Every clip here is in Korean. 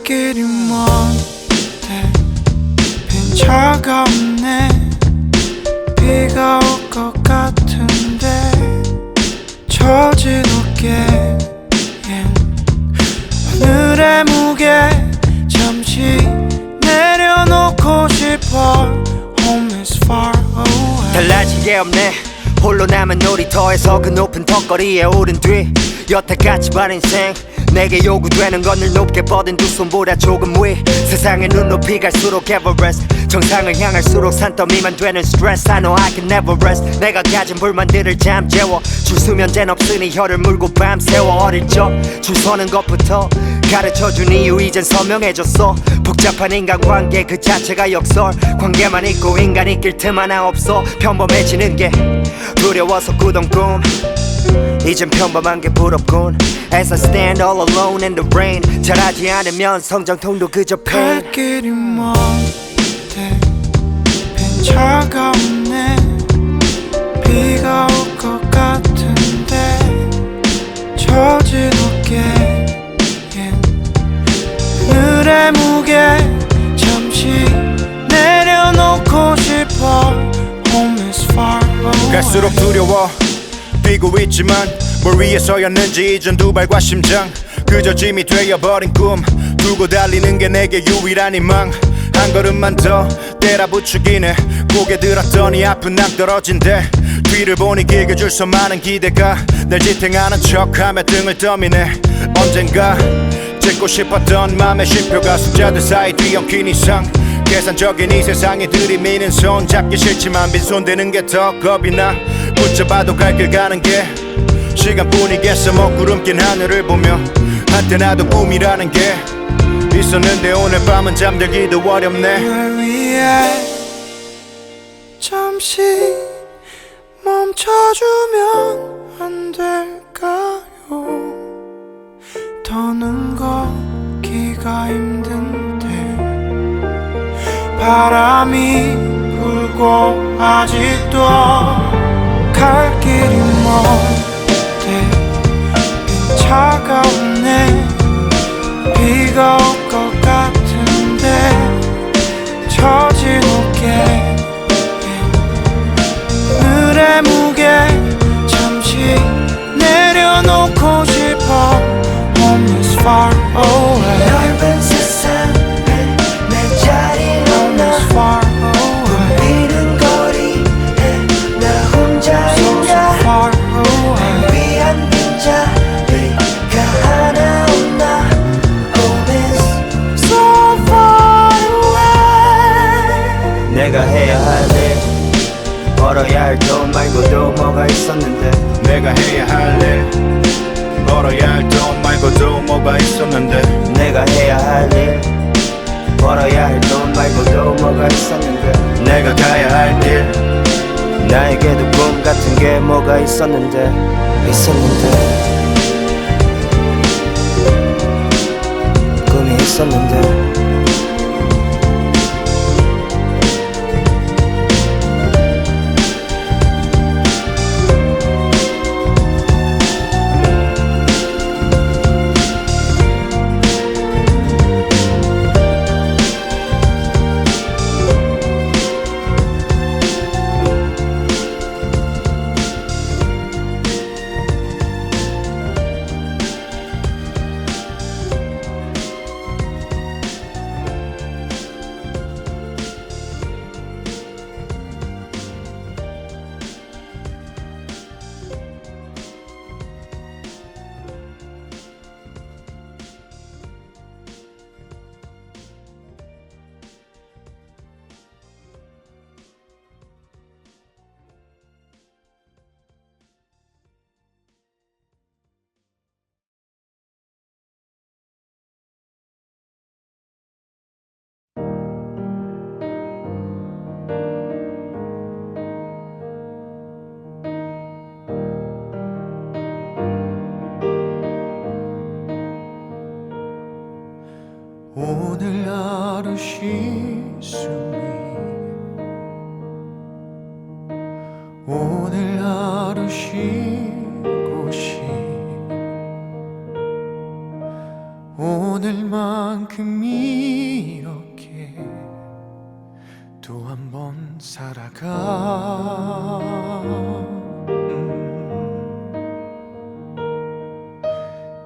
길이 먼데 빈 차가 없네. 비가 올 것 같은데 처진 어깨엔 오늘의 무게 잠시 내려놓고 싶어. Home is far away. 달라진 게 없네. 홀로 남은 놀이터에서 그 높은 턱걸이에 오른 뒤 여태까지 반 인생 내게 요구되는 건 늘 높게 뻗은 두 손보다 조금 위. 세상의 눈높이 갈수록 에버레스트, 정상을 향할수록 산더미만 되는 스트레스. I know I can never rest. 내가 가진 불만들을 잠재워 줄 수면제는 없으니 혀를 물고 밤새워. 어릴 적 줄 서는 것부터 가르쳐준 이유 이젠 서명해줬어. 복잡한 인간관계 그 자체가 역설. 관계만 있고 인간 이길 틈 하나 없어. 평범해지는 게 두려워서 꾸던 꿈 이젠 평범한 게 부럽군. As I stand all alone in the rain, 잘하지 않으면 성장통도 그저 pain. 갈 길이 먼데 빈 차가 없네. 비가 올 것 같은데 처진 어깨엔 오늘의 무게 잠시 내려놓고 싶어. Home is far away. 갈수록 두려워 뛰고 있지만 뭘 위해서였는지 이젠 두 발과 심장 그저 짐이 되어버린 꿈 두고 달리는 게 내게 유일한 희망. 한 걸음만 더 때라 부추기네. 고개 들었더니 앞은 낭떨어진대. 뒤를 보니 길게 줄 서 많은 기대가 날 지탱하는 척하며 등을 떠미네. 언젠가 찍고 싶었던 맘의 쉼표가 숫자들 사이 뒤엉킨 이상 계산적인 이 세상에 들이미는 손 잡기 싫지만 빈손대는 게 더 겁이 나. 붙잡아도 갈 길 가는 게 시간뿐이겠어. 먹구름 낀 하늘을 보며 한때 나도 꿈이라는 게 있었는데 오늘 밤은 잠들기도 어렵네. 널 위해 잠시 멈춰주면 안 될까요? 더는 걷기가 힘든데 바람이 불고 아직도 갈 길이 먼데 빈 차가 없네. 비가 올 것 같은데 처진 어깨 오늘의 무게 잠시 내려놓고 싶어. Home is far away. 넓은 세상에 내 자리는 Home is far away. 붐비는 거리에 나 혼자 So 있냐. far away. 날 위한 빈자리가 하나 없나. Home is So far away. 내가 해야 할 일 벌어야 할 돈 말고도 뭐가 있었는데. 내가 해야 할 일 벌어야 할 돈 말고도 뭐가 있었는데. 내가 해야 할 일 벌어야 할 돈 말고도 뭐가 있었는데. 내가 가야 할 길 나에게도 꿈 같은 게 뭐가 있었는데. 꿈이 있었는데.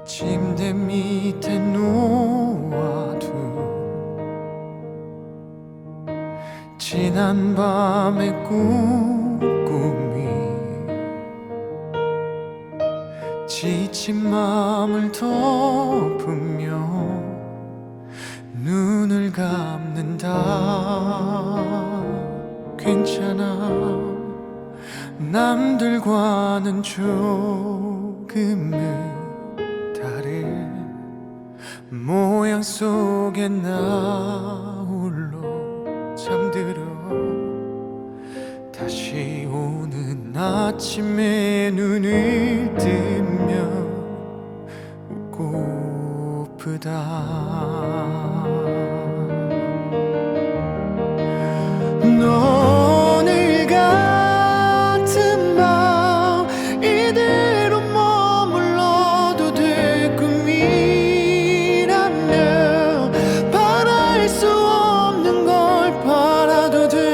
침대 밑에 놓아둔 지난 밤의 꿈꾸미 지친 맘을 덮으며 눈을 감는다. 괜찮아, 남들과는 조금은 다른 모양 속에 나 홀로 잠들어 다시 오는 아침에 눈을 뜨면 웃고프다. 오늘 같은 밤 이대로 머물러도 될 꿈이라면 바랄 수 없는 걸 바라도 된다면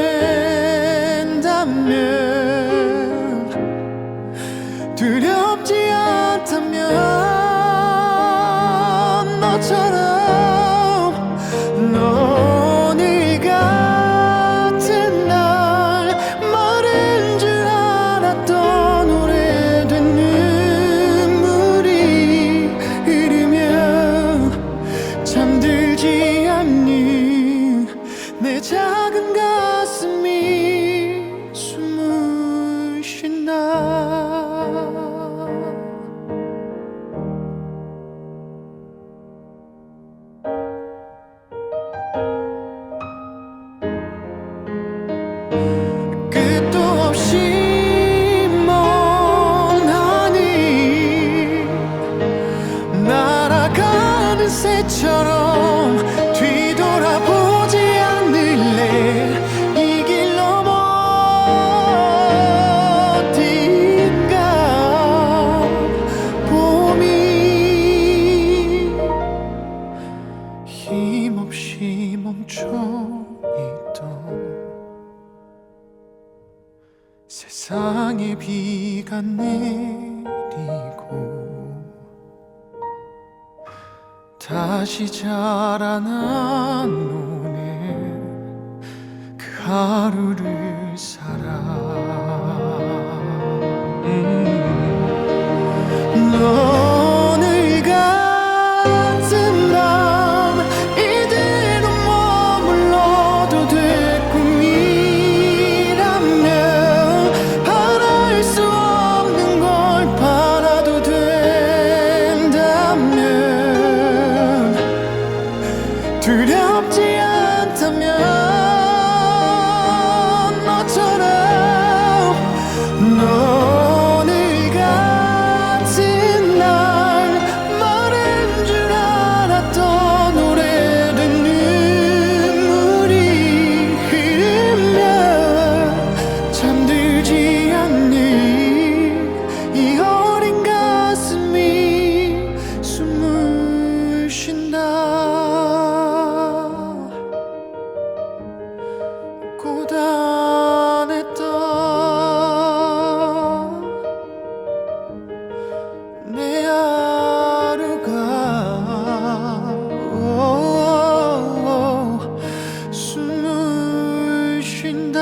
두렵지 않다면 너처럼 오늘 같은 날 마른 줄 알았던 오래된 눈물이 흐르며 잠들지 않는 내 작은 가슴이 숨을 쉰다. 끝도 없이 먼 하늘 날아가는 새처럼 뒤돌아보지 않을래. 이 길 넘어 어딘가 봄이 힘없이 멈춰있던 세상에 비가 내리고 다시 자라난 오늘 그 하루를 살아. 오늘 같은 밤 이대로 머물러도 될 꿈이라면 바랄 수 없는 걸 바라도 된다면 두렵지 않다면 너처럼 오늘 같은 날 마른 줄 알았던 오래된 눈물이 흐르며 잠들지 않는 이 어린 가슴이 숨을 쉰다. 고단했던 내 하루가 숨을 쉰다.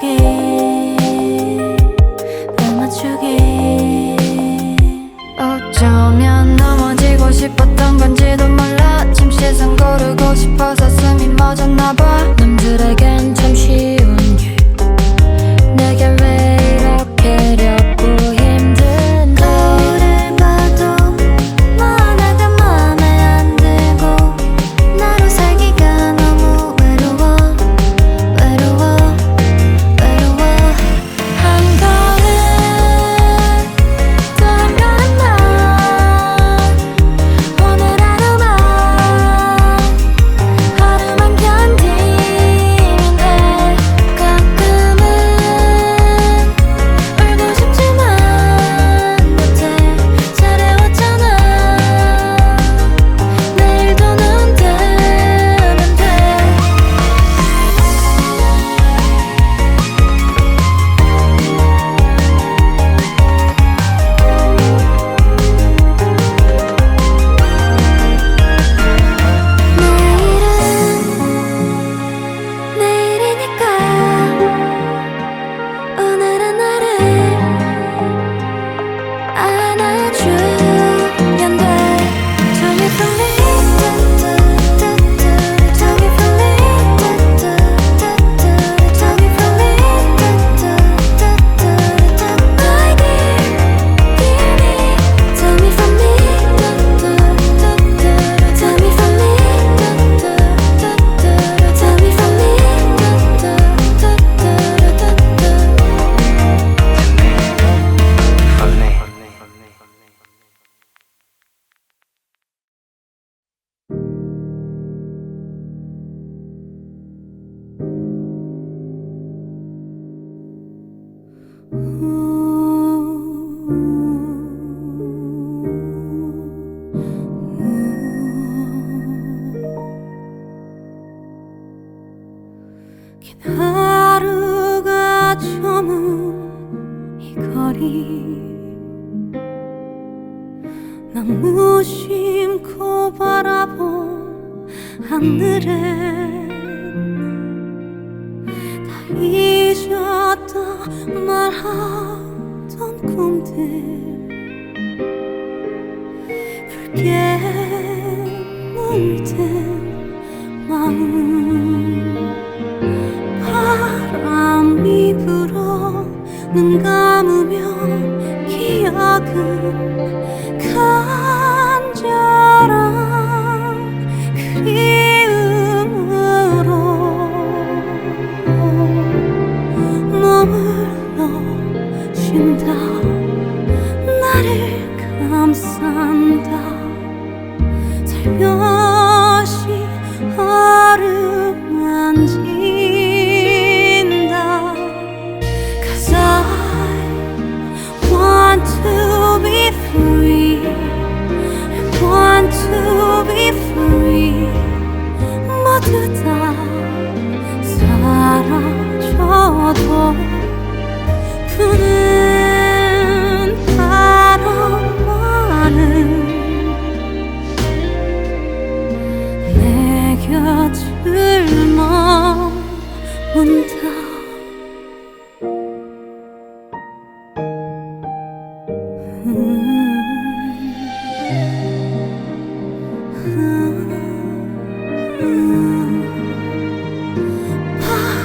맞추기 발 맞추기 어쩌면 넘어지고 싶었던 건지도 몰라 침시선 고르고 싶어서 숨이 멎었나봐 남들에겐 참 쉬운 길 내게 왜 이렇게 어렵고 힘든 거울을 봐도 뭐 하나가 맘에 안 들고 나로 살기가 너무 외로워 외로워 외로워 한가을 또 한가한 날 오늘 하루만 견디면 돼 가끔은 울고 싶지만 못해 잘해왔잖아 내일도 눈 뜨면 돼 내일은 내일이니까 오늘은 나를 안아주면 돼 Tell me from me Tell me from me Tell me from me My dear, dear me Tell me from me Tell me from me Tell me from me 긴 하루가 저문 이 거리 난 무심코 바라본 하늘엔 다 잊었다 말하던 꿈들 붉게 물든 마음 바람이 불어 눈 감으면 기억은 간절한 그리움으로 머물러 쉰다 나를 감싼다 살며시 어루만진다 Cause I want to be free want to be free 모두 다 사라져도 부는 바람만은 내 곁을 머문다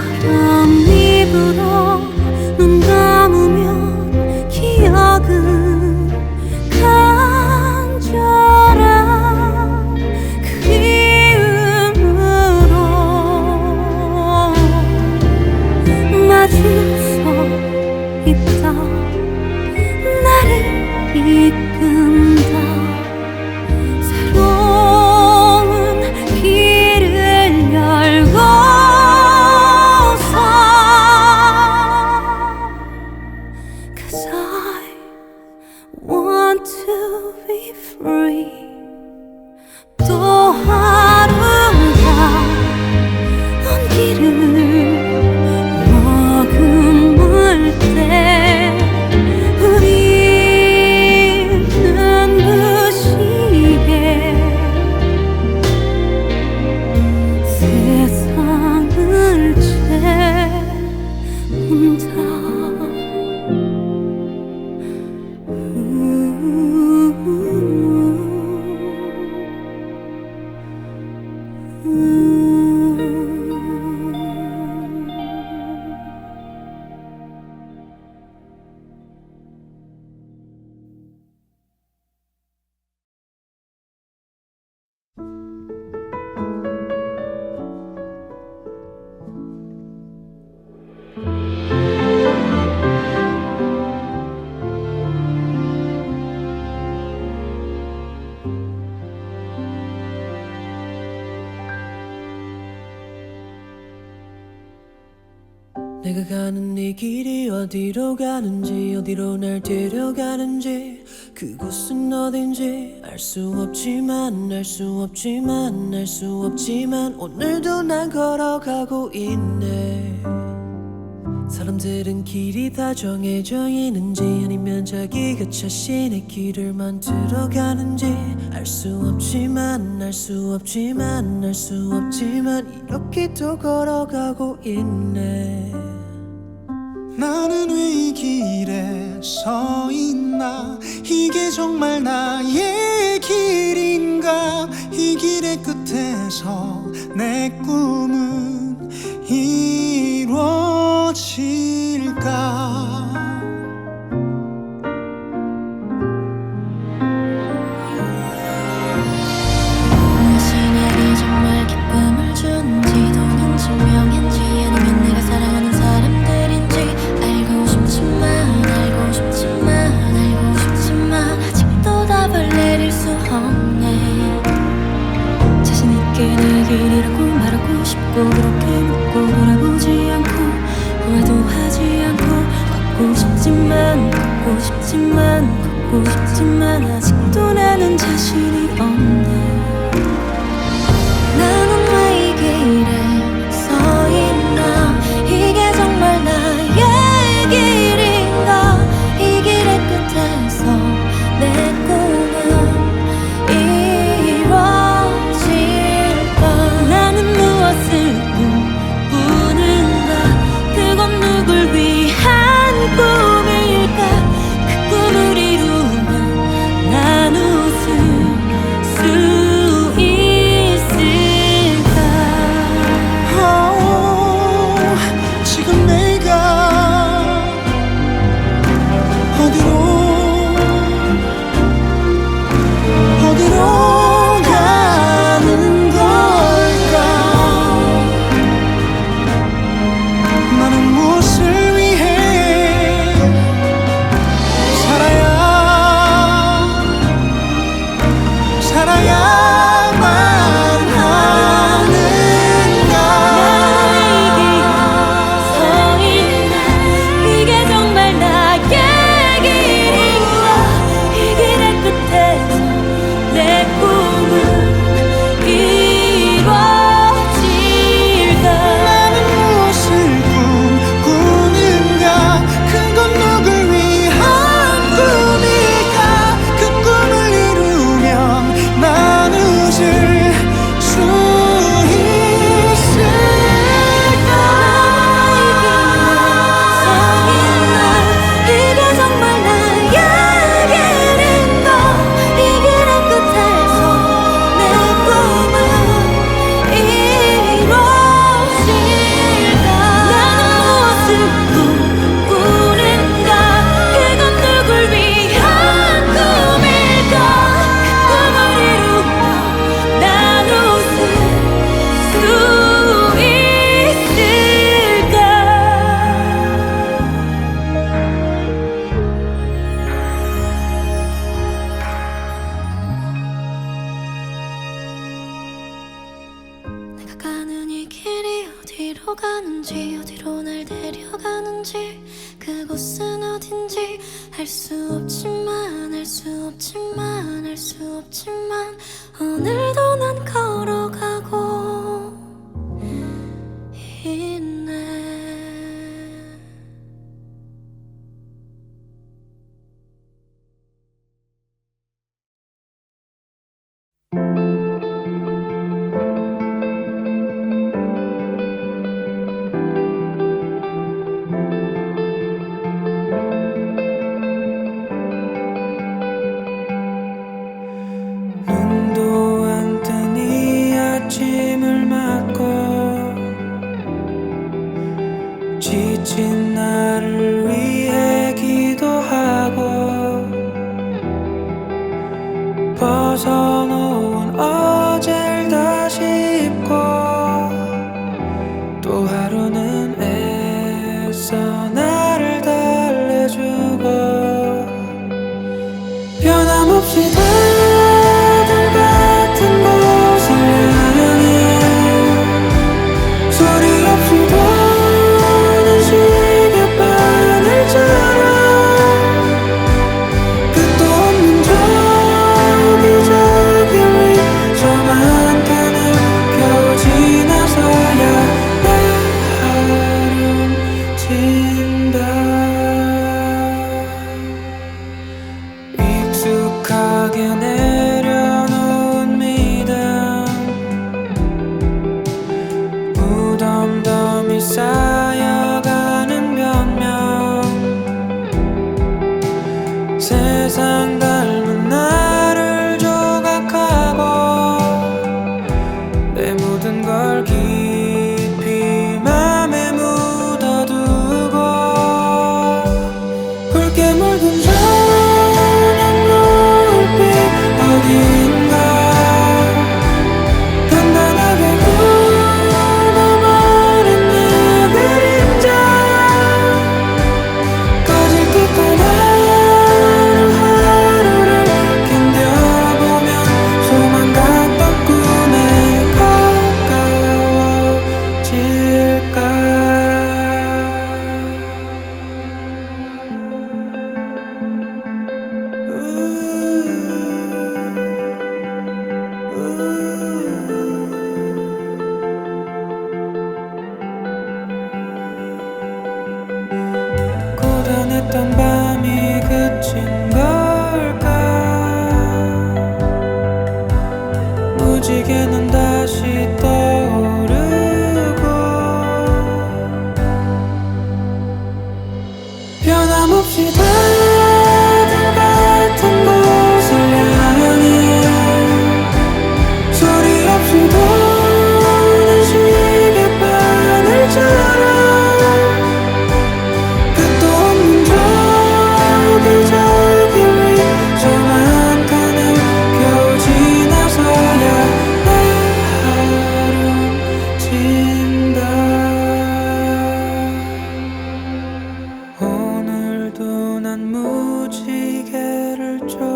바람이 불어 눈 감으면 기억은 간절한 그리움으로 마주서 있다 나를 이끈다 새로운 길을 열고서 Cause I want to be free 또 하루가 온 길을 머금 혼자 내가 가는 이 길이 어디로 가는지 어디로 날 데려가는지 그곳은 어딘지 알 수 없지만 알 수 없지만 알 수 없지만 오늘도 난 걸어가고 있네. 사람들은 길이 다 정해져 있는지 아니면 자기가 자신의 길을 만들어 가는지 알 수 없지만 알 수 없지만 알 수 없지만 이렇게 또 걸어가고 있네. 나는 왜 이 길에 서 있나? 이게 정말 나의 길인가? 이 길의 끝에서 내 꿈은 이루어질까? 무엇이 내게 정말 기쁨을 주는지 돈인지 명인지 아니면 내가 사랑하는 사람들인지 알고 싶지만 아직도 답을 내릴 수 없네. 자신 있게 내 길이라고 말하고 싶고 그렇게 묻고 돌아보지 않고 후회도 하지 않고 걷고 싶지만 아직도 나는 자신이 없네. 나는 왜 이 길에 서 있나? 이게 정말 나의 길인가? 이 길의 끝에서 내 꿈은 이루어질까? 나는 무엇을 꿈꾸는가? 그건 누굴 위한 꿈일까? 그 꿈을 이루면 난 웃을 수 있을까? 지금 내가 어디로 가는 걸까? 나는 무엇을 위해 살아야만 하는가? 서 있나? 이게 정말 나의 길인가? 이 길의 끝에서 내 꿈은 이루어질까? 나는 무엇을 꿈꾸는가? 그건 누굴 위한 꿈일까? 그 꿈을 이루면 난 웃을 수 있을까? 서 있나? 이게 정말 나의 길인가? 이 길의 끝에서 내 꿈은 이루어질까? 나는 무엇을 꿈꾸는가? 그건 누굴 위한 꿈일까? 그 꿈을 이루면 난 웃을 수 있을까? 내가 가는 이 길이 어디로 가는지 어디로 날 데려가는지 그곳은 어딘지 알 수 없지만 오늘도 난 걸어가고 있네. 지친 나를 위해 기도하고 벗어놓은 어제를 다시 입고 또 하루는 애써 나를 달래주고 변함없이 다들 같은 곳을 향해 소리 없이 도는 시계바늘 자라 끝도 없는 저기저기를 저만 가는 겨우 지나서야 내 하루는 진다 익숙하게 내려놓은 믿음 무덤덤이 쌓여가는 변명 세상 닮은 나를 조각하고 내 모든 걸 깊이 맘에 묻어두고 붉게 물든 저녁 노을빛 어딘가 단단하게 굳어버린 내 그림자 꺼질 듯한 하루하루를 견뎌보면 소망 같던 꿈에 가까워질까 고단했던 밤이 그친 걸까 무지개는 다시 떠오르고 변함없이 다들 같은 곳을 향해 소리 없이 도는 시계바늘 자라 끝도 없는 저기저기를 저만 가는 겨우 지나서야 내 하루는 진다 오늘도 난 무지개를 쫓아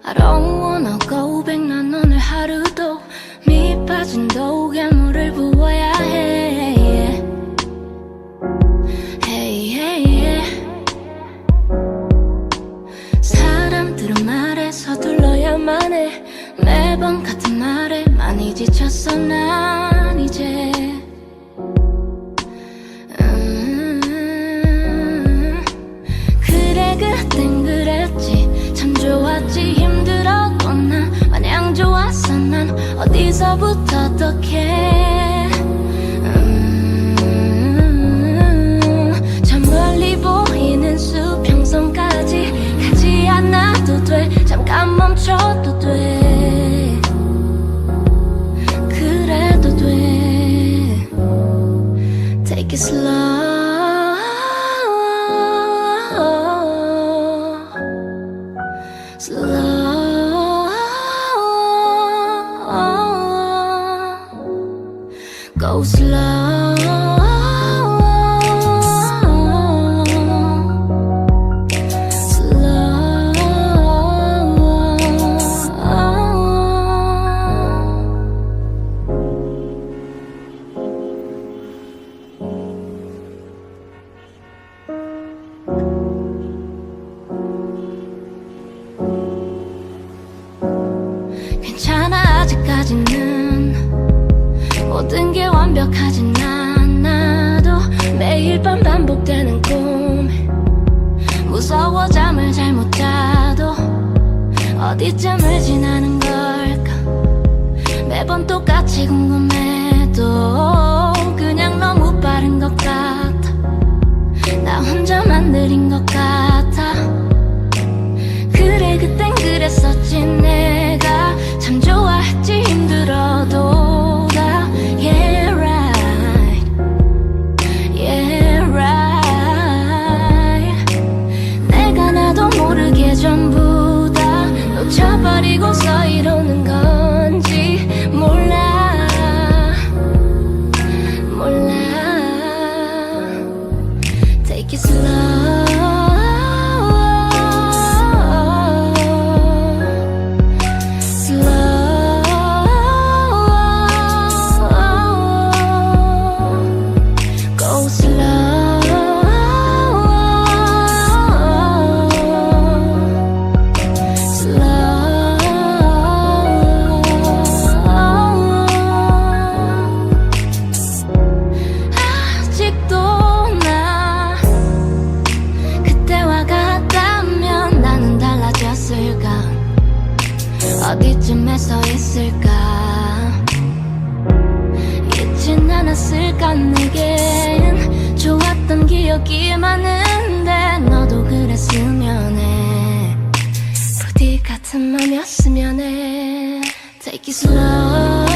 I don't wanna go back 난 오늘 하루도 밑 빠진 독에 물을 부어야 해 hey, hey, yeah. 사람들은 말에 서둘러야만 해 매번 같은 말에 많이 지쳤어 난 이제 그래 그땐 그랬지 참 좋았지 힘들었건 난 마냥 좋았어 난 어디서부터 어떡해 저 멀리 보이는 수평선까지 가지 않아도 돼 잠깐 멈춰도 돼 그래도 돼 Take it slow slow go slow 괜찮아 아직까지는 모든 게 완벽하진 않아도 매일 밤 반복되는 꿈 무서워 잠을 잘 못 자도 어디쯤을 지나는 걸까 매번 똑같이 궁금해도 그냥 너무 빠른 것 같아 나 혼자만 느린 것 같아 그래 그땐 그랬었지 내가 참 좋아했지 힘들어도 다 Yeah right Yeah right 내가 나도 모르게 전부 다 놓쳐버리고서 이러는 건지 몰라 몰라 Take it slow 어디쯤에 서 있을까 잊진 않았을까 내겐 좋았던 기억이 많은데 너도 그랬으면 해 부디 같은 맘이었으면 해 Take it slow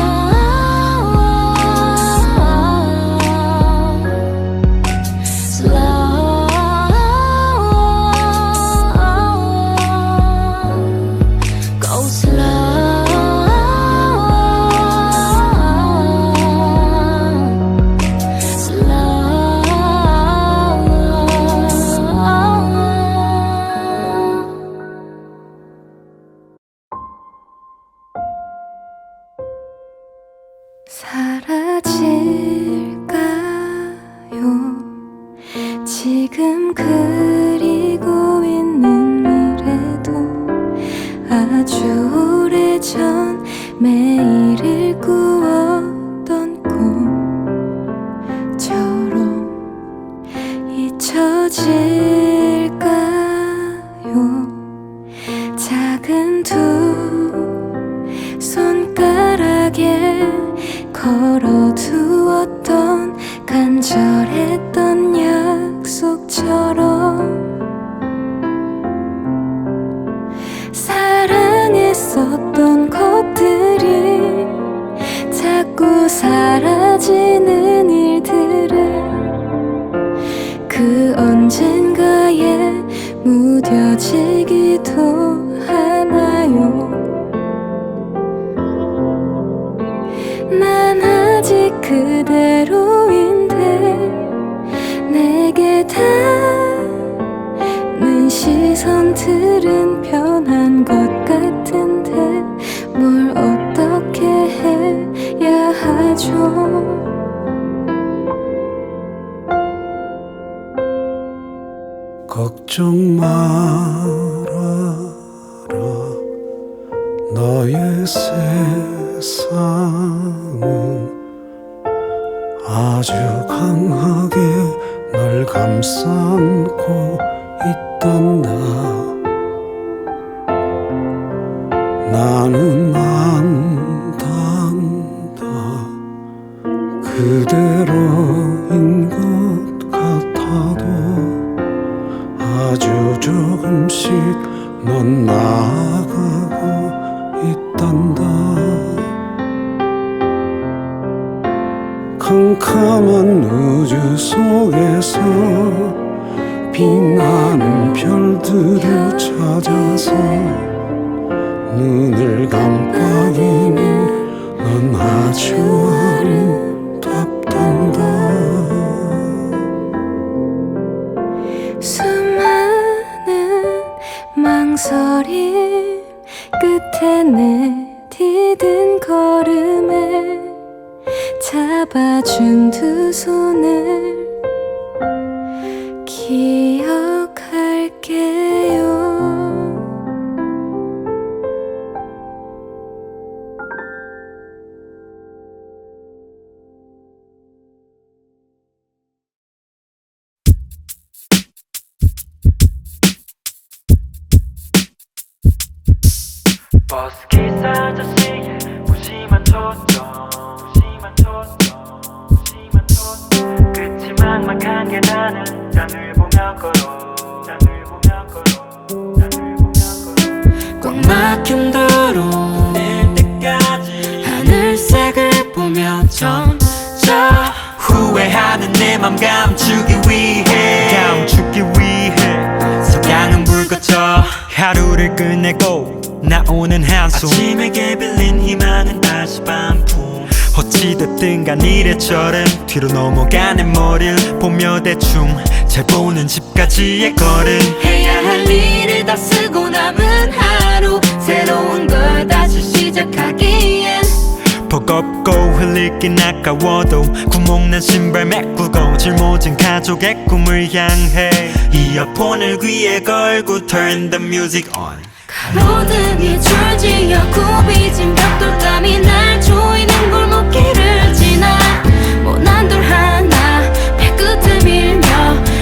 사라질까요 지금 그리고 있는 미래도 아주 오래전 매일을 꾸었던 꿈처럼 잊혀질까요 작은 두 손가락에 걸어두었던 간절했던 약속처럼 사랑했었던 것들이 자꾸 사라지는 일들을 그 언젠가에 무뎌지기도 하나요 난 아직 그대로인데 내게 닿는 시선들은 변한 것 같은데 뭘 어떻게 해야 하죠 걱정 말아라 너의 세상은 아주 강하게 널 감싸안고 있단다 나는 안단다 그대로인 것 같아도 아주 조금씩 넌 나아가고 있단다 캄캄한 우주 속에서 빛나는 별들을 찾아서 눈을 깜빡이면 넌 아주 아름답단다 수많은 망설임 끝에 내디딘 걸음에 잡아준 두 손을 기억할게요 버스기사 아저씨의 무심한 초점 끝이 막막한 게 나는 땅을 보며 걸어 꽉 막힌 도로 낼 때까지 하늘색을 보며 점차 후회하는 내 맘 감추기 위해 석양은 불 꺼져 하루를 끝내고 나오는 한숨 아침에게 빌린 희망은 다시 반품 어찌됐든 간 이래저래 뒤로 넘어가는 머리를 보며 대충 잘 보는 집까지의 걸음 해야 할 일을 다 쓰고 남은 하루 새로운 걸 다시 시작하기엔 버겁고 흘리긴 아까워도 구멍난 신발 메꾸고 짊어진 가족의 꿈을 향해 이어폰을 귀에 걸고 Turn the music on 가로등이 줄지어 굽이진 벽돌담이 날 조이는 골목길을 지나 모난 돌 하나 발끝을 밀며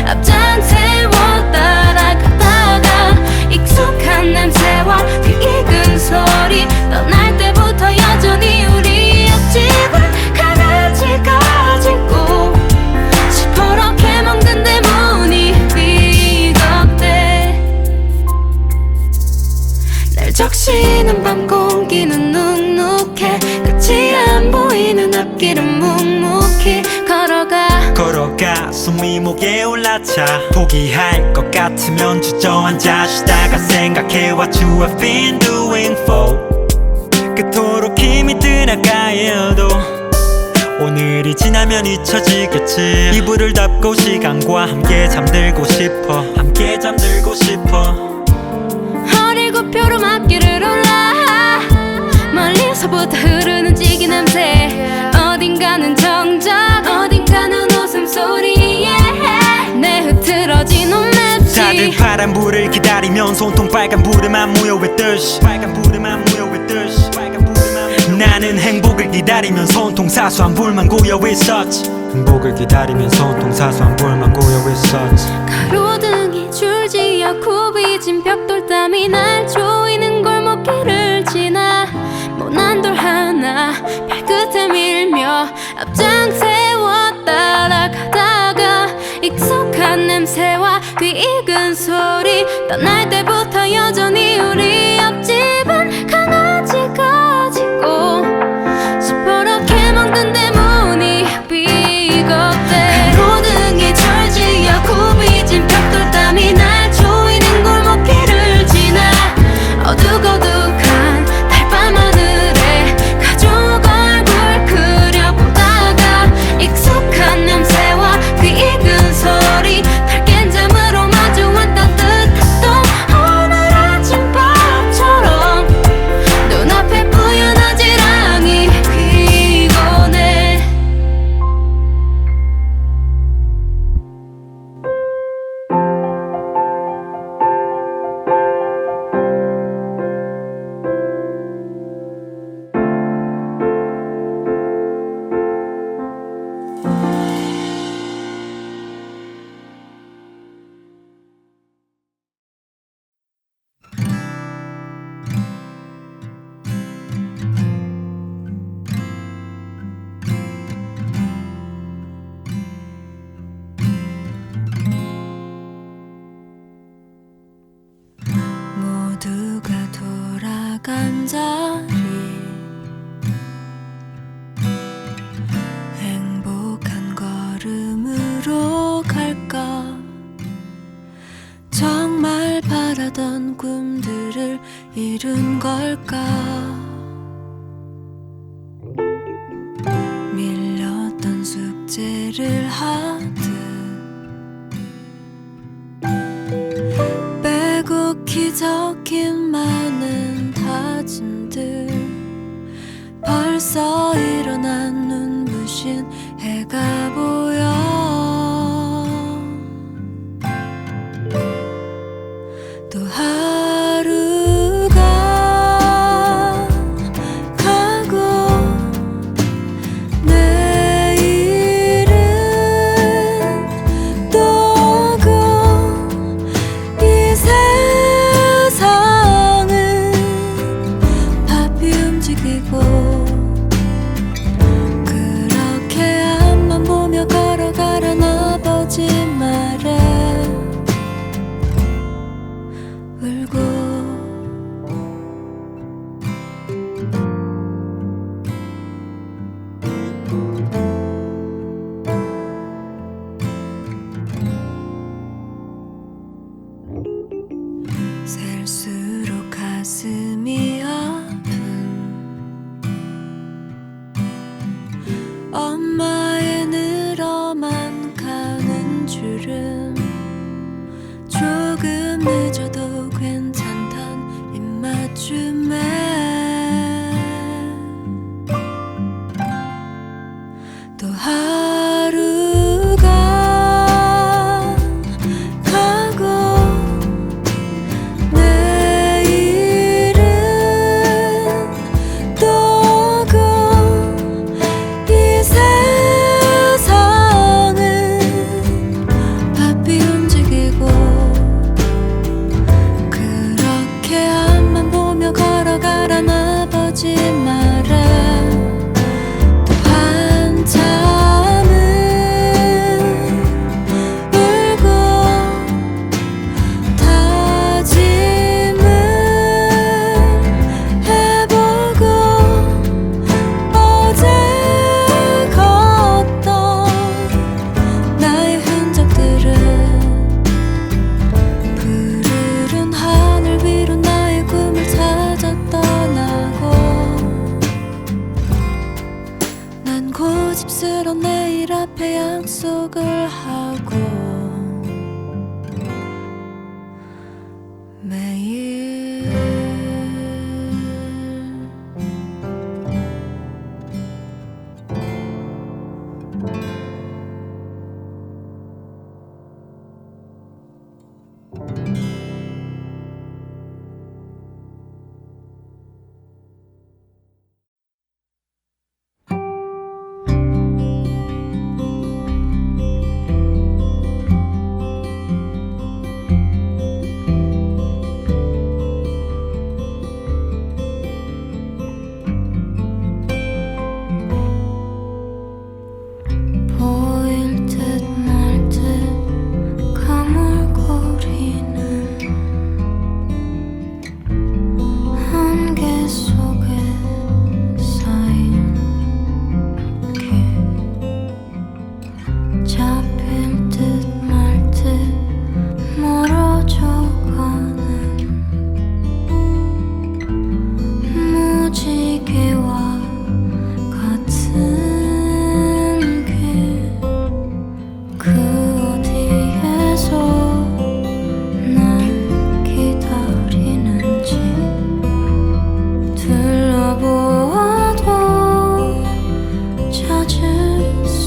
앞장 세워 따라가다가 익숙한 냄새와 그 익은 소리 떠날 때부터 여전히 우리 옆집은 강아지가 짖고 시퍼렇게 먹는데 문이 삐걱대 날 적시는 밤 공기는 눅눅해 끝이 안 보이는 앞길은 묵묵히 걸어가 숨이 목에 올라차 포기할 것 같으면 주저앉아 쉬다가 생각해 What you have been doing for 그토록 힘이 드나가 해도 오늘이 지나면 잊혀지겠지 이불을 덮고 시간과 함께 잠들고 싶어 허리고 표로 앞길을 올라 멀리서부터 흐르는 찌개 냄새 어딘가는 정적 어딘가는 웃음소리에 내 흐트러진 옷맵시 다들 파란불을 기다리면 손통 빨간불에만 모여있듯이 나는 행복을 기다리면 손통 사소한 불만 고여있었지 가로등이 줄지어 굽이진 벽돌담이 날 조이는 골목길을 지나 모난 돌 하나 발끝에 밀며 앞장 세워 따라가다가 익숙한 냄새와 그 익은 소리 떠날 때부터 여전히 우리 옆집은 강아지가 짖고 시퍼렇게 먹는데 문이 삐걱대 가로등이 줄지어 굽이진 벽돌담이 날 조이는 골목길을 지나 어둑어둑한 달밤 하늘에 가족 얼굴 그려보다가 익숙한 냄새와 그 익은 소리 달 깬 잠으로 마주한 따뜻한 또 오늘 아침밥처럼 눈앞에 뿌연 아지랑이 피곤해 모두가 돌아간 자리 행복한 걸음으로 갈까 정말 바라던 꿈들을 이룬 걸까 밀렸던 숙제를 하듯 빼곡히 적힌 많은 다짐들 벌써 일어난 눈부신 해가 보여 또 하루가 가고 내일은 또 오고 이 세상은 조심스러운 내일 앞에 약속을 하고 매일 보일 듯 말 듯 가물거리는 안개 속에 쌓인 길 잡힐 듯 말 듯 멀어져 가는 무지개와 같은 그 어디에서 날 기다리는지 둘러보아도 찾을 수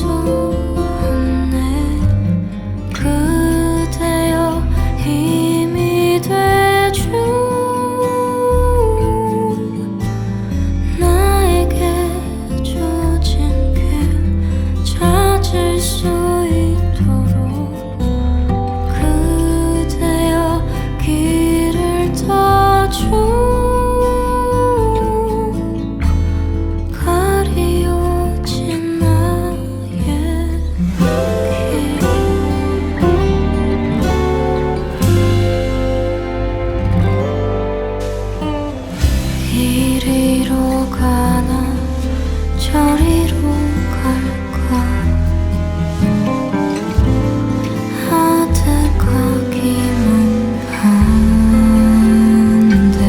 없네. 그대여 힘이 되죠. 나에게 주어진 길 찾을 수 있도록 그대여 길을 터줘. 가리워진 나의 길 이리로 가나 저리로 갈까 아득하기만 한데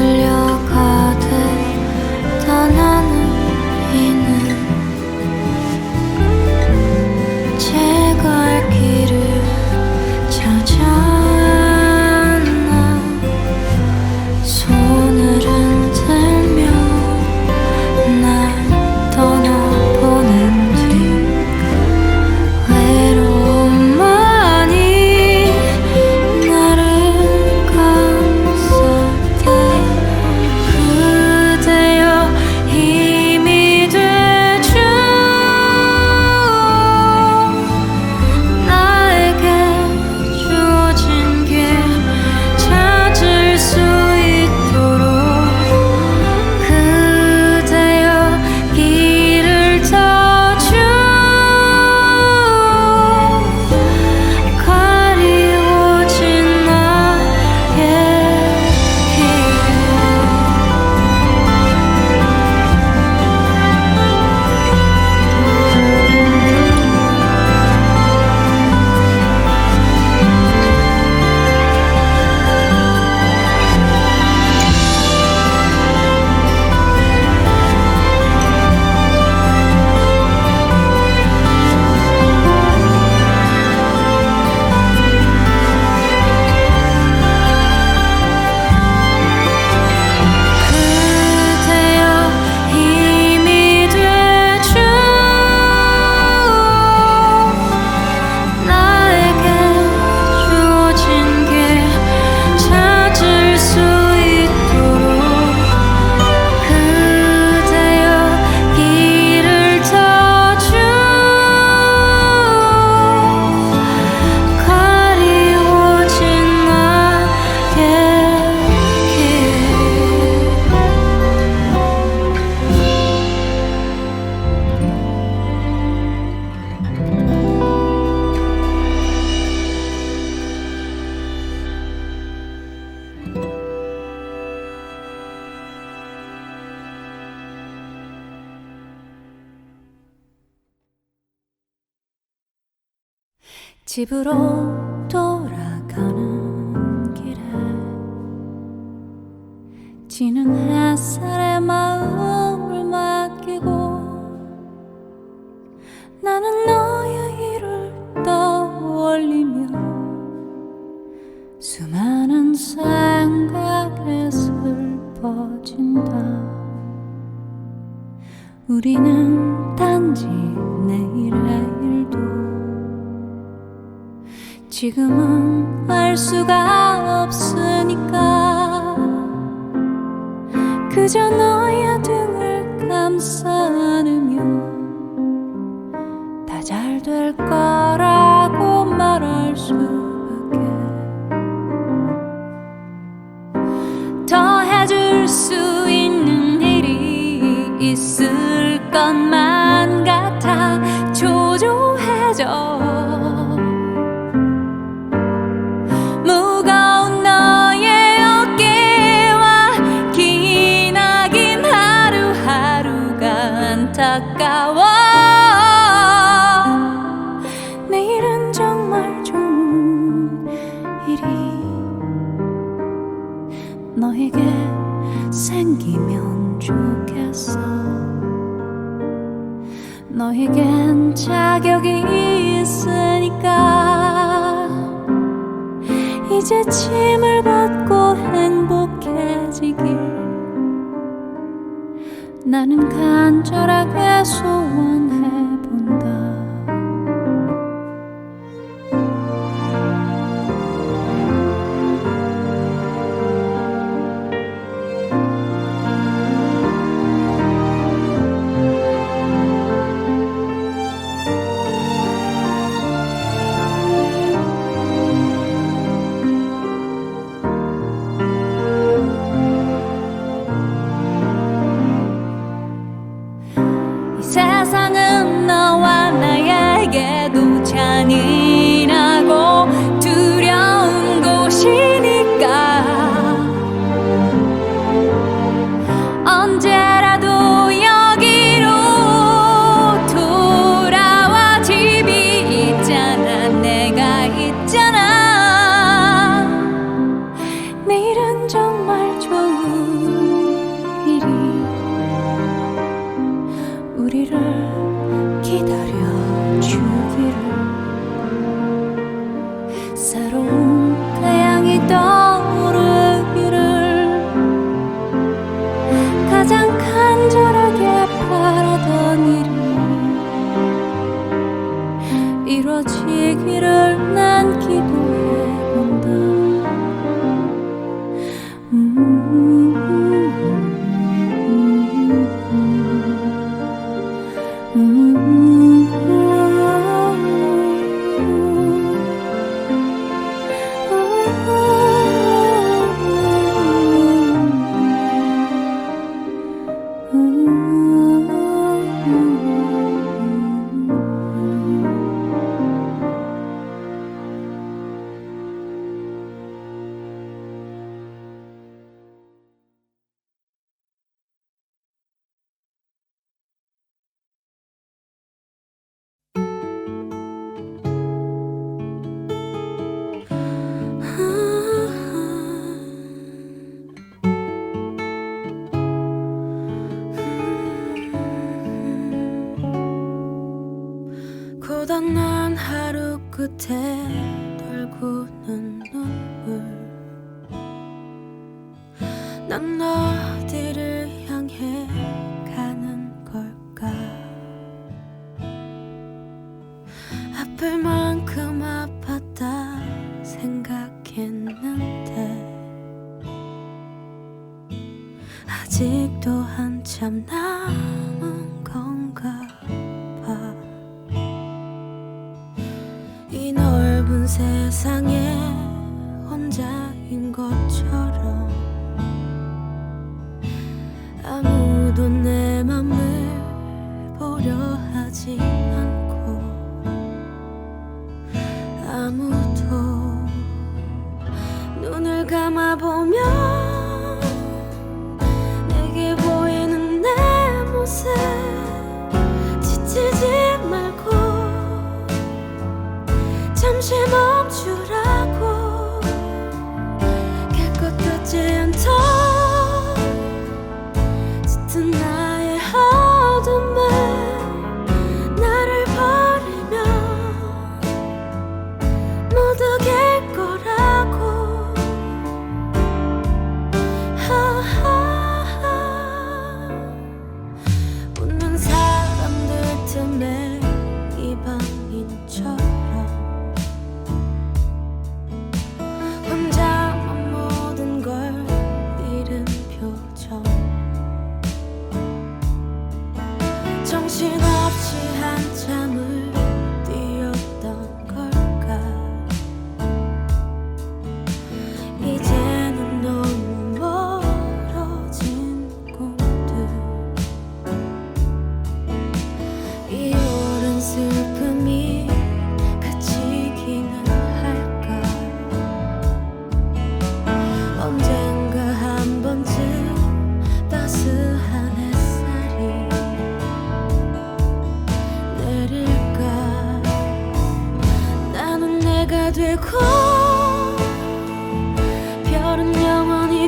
이끌려가듯 떠나는 이는 제갈 길을 찾았나. 손을 흔들며 날 떠나보낸 뒤 외로움만이 나를 감쌀 때 그대여 힘이 되죠. 나에게 주어진 길 찾을 수 있도록 그대여 길을 터줘. 가리워진 나의 길 그대여 힘이 되죠. 나에게 주어진 길 찾을 수 있도록 그대여 길을 터줘. 가리워진 나의 길 집으로 돌아가는 길에 지는 햇살에 마음을 우리는 단지 내일의 일도 지금은 알 수가 없으니까 그저 너의 등을 감싸 안으며 다 잘 될 거라고 말할 수밖에 더 해줄 수 있는 일이 있을 것만 같아 초조해져 무거운 너의 어깨와 기나긴 하루하루가 안타까워 내일은 정말 좋은 일이 너에게 생기면 좋겠어 너에겐 자격이 있으니까 이제 짐을 벗고 행복해지길 나는 간절하게 소원해본다 세상은 너와 나에게도 잔인하고 두려운 곳이니까 언제라도 여기로 돌아와 집이 있잖아 내가 있잖아 내일은 정말 좋은 일이 우리를 기다려주기를 새로운 태양이 떠오르기를 가장 간절하게 바라던 일이 이루어지기를 난 기도해본다 고단한 하루 끝에 돌고는 눈물 난 어디를 향해 가는 걸까 아플 만큼 아팠다 생각했는데 아직도 한참 남은 건가 봐 이 넓은 세상에 혼자인 것처럼 아무도 내 맘을 보려 하지 않고 아무도 눈을 감아보면 내게 보이는 내 모습 지치지 말고 잠시 멈추라고 깨끗 같지 않던 짙은 나의 어둠을 날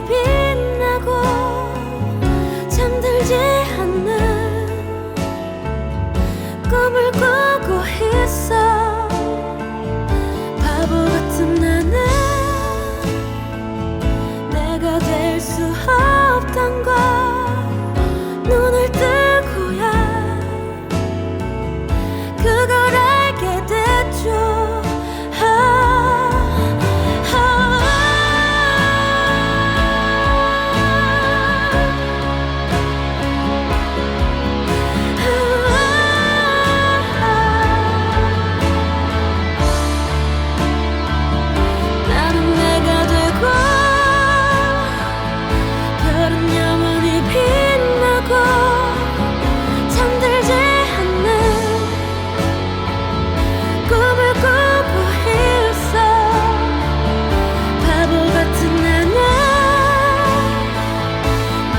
빛나고 잠들지 않는 꿈을 꾸고 있어. 바보 같은 나는 내가 될 수 없던 걸 눈을 뜨고야 그걸 알게 됐죠. 나는 내가 되고 별은 영원히 빛나고 잠들지 않는 꿈을 꾸고 있어. 바보 같은 나는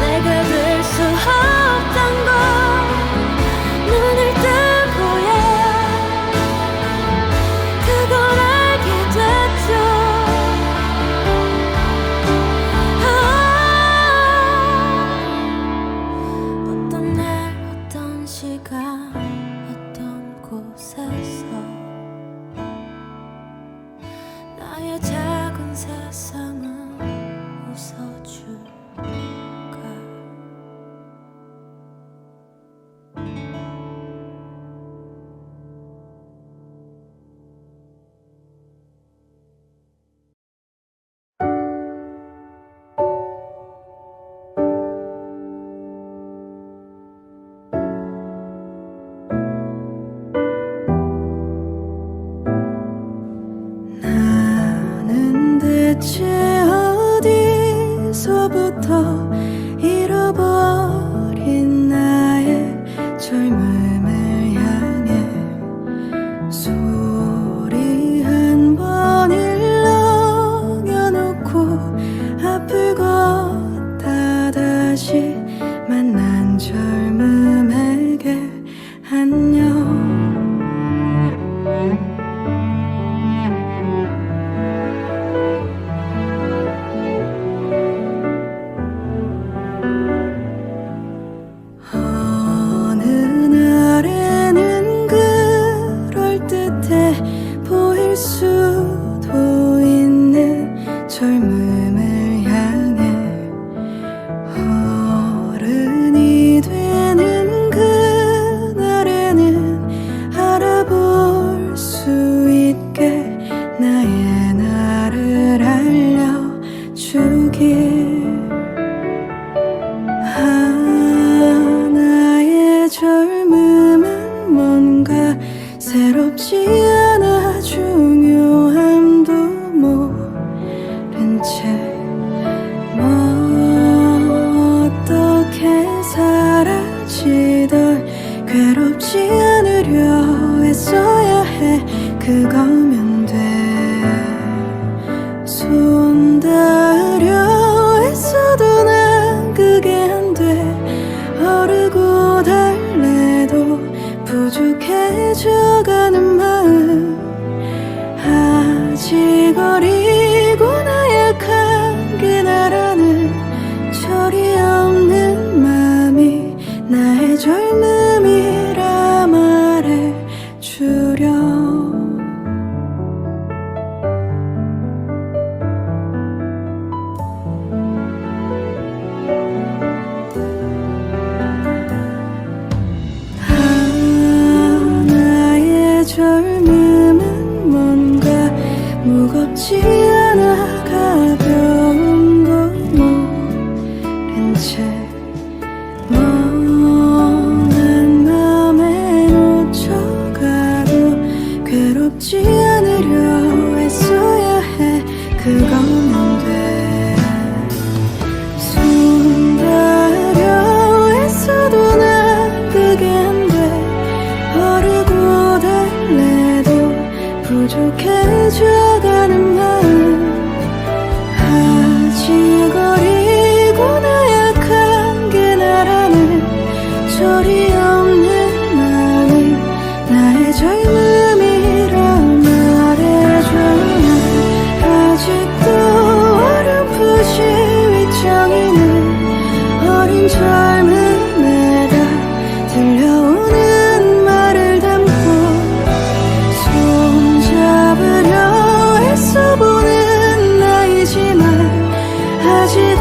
내가 될 수 없던 걸 눈을 뜨고야 그걸 알게 됐죠. 어떤 날 어떤 시간 어떤 곳에서 나의 작은 세상은 웃어줄까. 나는 대체 어디서부터 잃어버린 나의 젊음을 향해 소리 한 번 일렁여놓고 앞을 걷다 다시 만난 젊음에게 안녕. 어느 날에는 그럴듯해 보일 수도 있는 젊음을 향해 어른이 되는 그날에는 알아볼 수 있게 나의 나를 알려주길. 나의 젊음은 뭔가 새롭지 않아 중요함도 모른 채 어떻게 사라지던 괴롭지 않으려 애써야 해. 그거면 돼. 손 닿으려 애써도 난 그게 안 돼. 어르고 달래도 부족해져가는 마음 아직 어리고 나약한 게 나라는 철이 없는 마음이 나의 젊음이라 말해주려. 나의 젊음은 뭔가 무겁지 않아 가벼움도 모른 채 멍한 맘에 놓쳐가도 괴롭지 않으려 애써야 해. 그거면 돼. 손 닿으려 애써도 난 그게 안 돼. 어르고 달래도 부족해져가는 마음 아직 어리고 나약한 게 나라는 철이 없는 마음이 나의 젊음이라 말해줘. 아직도 어렴풋이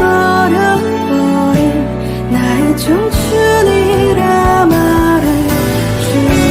버려버린 나의 청춘이라 말해주렴.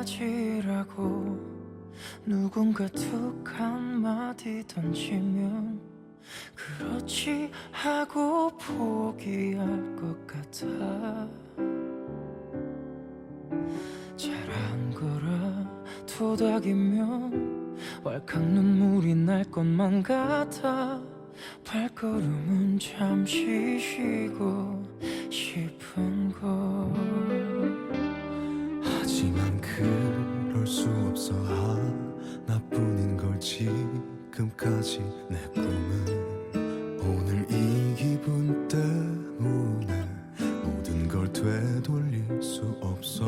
거기까지라고 누군가 툭 한마디 던지면 그렇지 하고 포기할 것 같아. 잘한 거라 토닥이면 왈칵 눈물이 날 것만 같아. 발걸음은 잠시 쉬고 싶은 걸. 하지만 그럴 수 없어. 하나뿐인 걸 지금까지. 내 꿈은 오늘 이 기분 때문에 모든 걸 되돌릴 수 없어.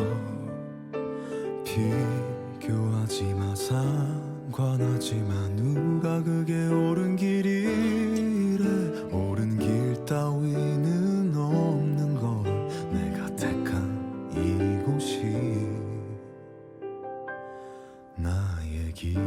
비교하지 마, 상관하지 마. 누가 그게 옳은 길이래. 옳은 길 따위는 없는 걸. 내가 택한 이곳이 나의 길.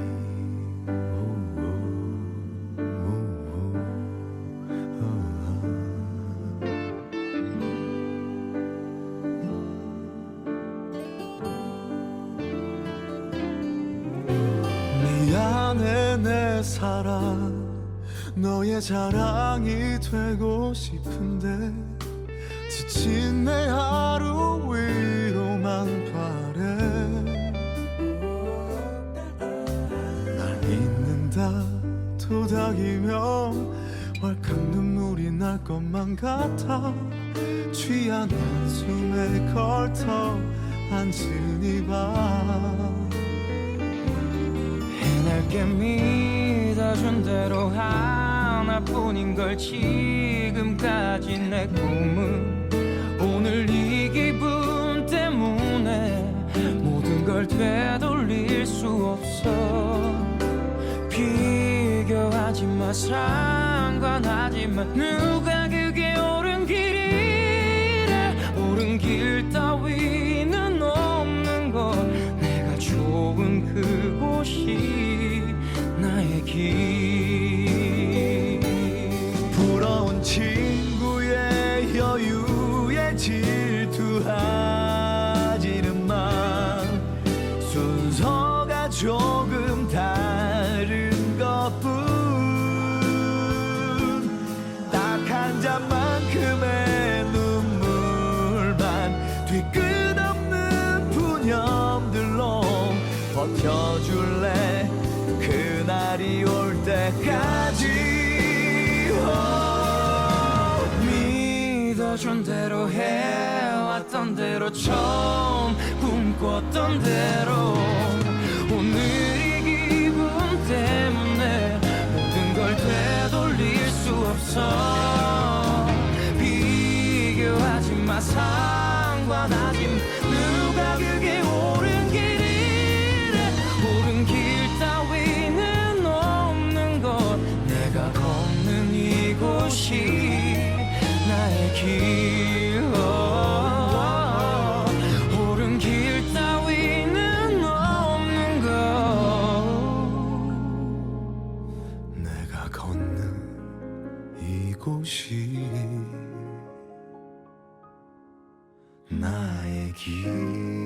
미안해 내 사랑. 너의 자랑이 되고 싶은데 지친 내 하루 위로만 바래. 날 잊는다 토닥이면 왈칵 눈물이 날 것만 같아. 취한 한숨에 걸터 앉은 이 밤. 해낼게 믿어준 대로 하나뿐인 걸 지금까지. 내 꿈은 오늘 이 기분 때문에 모든 걸 되돌릴 수 없어. 비교하지 마, 상관하지 마. 누가 그게 옳은 길이래. 옳은 길 따위는 없는 것. 내가 좋은 그곳이 나의 길. 부러운 친구의 여유에 질투하지는 마. 순서가 조금 다른 것뿐. 딱 한 잔만큼의 눈물만 뒤끝 없는 푸념들로 버텨줄래. 그날이 올 때까지. 믿어준 대로 해왔던 대로 처음 꿈꿨던 대로. 오늘 이 기분 때문에 모든 걸 되돌릴 수 없어. 비교하지 마, 상관하지 마. 누가 그게 옳은 길이래. 옳은 길 따위는 없는 것. 내가 걷는 이곳이 나의 길. 옳은 길 따위는 없는 것. 내가 걷는 이곳이 나의 길.